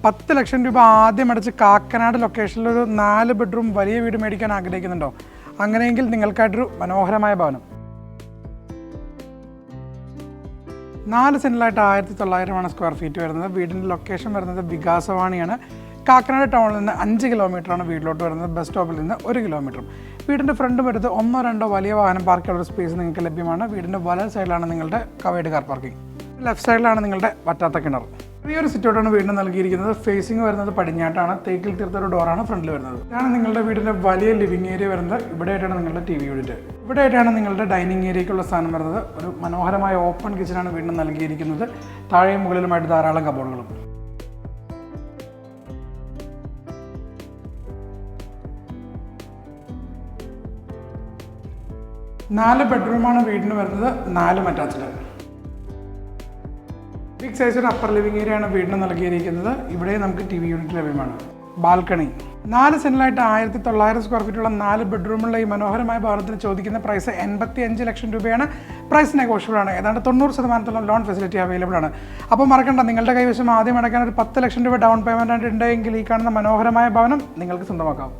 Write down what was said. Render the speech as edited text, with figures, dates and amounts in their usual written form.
10 ലക്ഷം രൂപ ആദ്യം അടച്ച് കാക്കനാട് ലൊക്കേഷനിൽ ഒരു 4 ബെഡ്റൂം വലിയ വീട് മേടിക്കാൻ ആഗ്രഹിക്കുന്നുണ്ടോ? അങ്ങനെയെങ്കിൽ നിങ്ങൾക്കായിട്ടൊരു മനോഹരമായ ഭവനം. 4 സെൻറ്റിലായിട്ട് 1900 സ്ക്വയർ ഫീറ്റ് വരുന്നത്. വീടിൻ്റെ ലൊക്കേഷൻ വരുന്നത് വികാസവാണിയാണ്. കാക്കനാട് ടൗണിൽ നിന്ന് 5 കിലോമീറ്ററാണ് വീട്ടിലോട്ട് വരുന്നത്. ബസ് സ്റ്റോപ്പിൽ നിന്ന് 1 കിലോമീറ്ററും. വീടിൻ്റെ ഫ്രണ്ട് വരുന്നത് 1-2 വലിയ വാഹനം പാർക്ക് ചെയ്യാനുള്ള സ്പേസ് നിങ്ങൾക്ക് ലഭ്യമാണ്. വീടിൻ്റെ വലത് സൈഡിലാണ് നിങ്ങളുടെ കവേർഡ് കാർ പാർക്കിംഗ്. ലെഫ്റ്റ് സൈഡിലാണ് നിങ്ങളുടെ വറ്റാത്ത കിണർ. ചെറിയൊരു സിറ്റൗട്ടാണ് വീടിന് നൽകിയിരിക്കുന്നത്. ഫേസിംഗ് വരുന്നത് പടിഞ്ഞാട്ടാണ്. തേക്കിൽ തീർത്ത ഒരു ഡോറാണ് ഫ്രണ്ടിൽ വരുന്നത്. ഇതാണ് നിങ്ങളുടെ വീടിൻ്റെ വലിയ ലിവിംഗ് ഏരിയ വരുന്നത്. ഇവിടെയായിട്ടാണ് നിങ്ങളുടെ TV യൂണിറ്റ്. ഇവിടെയായിട്ടാണ് നിങ്ങളുടെ ഡൈനിങ് ഏരിയയ്ക്കുള്ള സ്ഥാനം വരുന്നത്. ഒരു മനോഹരമായ ഓപ്പൺ കിച്ചണാണ് വീടിന് നൽകിയിരിക്കുന്നത്. താഴെയും മുകളിലുമായിട്ട് ധാരാളം കബോർഡുകളും. നാല് ബെഡ്റൂമാണ് വീടിന് വരുന്നത്. 4 അറ്റാച്ച്ഡ്. ബിഗ് സൈസിൻ്റെ അപ്പർ ലിവിംഗ് ഏരിയയാണ് വീടിന് നൽകിയിരിക്കുന്നത്. ഇവിടെ നമുക്ക് TV യൂണിറ്റ് ലഭ്യമാണ്. ബാൽക്കണി. 4 സെൻറ്റിലായിട്ട് 1900 സ്ക്വയർ ഫീറ്റുള്ള 4 ബെഡ്റൂമുള്ള ഈ മനോഹരമായ ഭവനത്തിന് ചോദിക്കുന്ന പ്രൈസ് 85 ലക്ഷം രൂപയാണ്. പ്രൈസ് നെഗോഷ്യബിൾ ആണ്. ഏതാണ്ട് 90% ലോൺ ഫെസിലിറ്റി അവൈലബിൾ ആണ്. അപ്പോൾ മറക്കണ്ട, നിങ്ങളുടെ കൈവശം ആദ്യം അടയ്ക്കാൻ ഒരു 10 ലക്ഷം രൂപ ഡൗൺ പേയ്മെൻറ്റ് ഉണ്ടെങ്കിൽ ഈ കാണുന്ന മനോഹരമായ ഭവനം നിങ്ങൾക്ക് സ്വന്തമാക്കാം.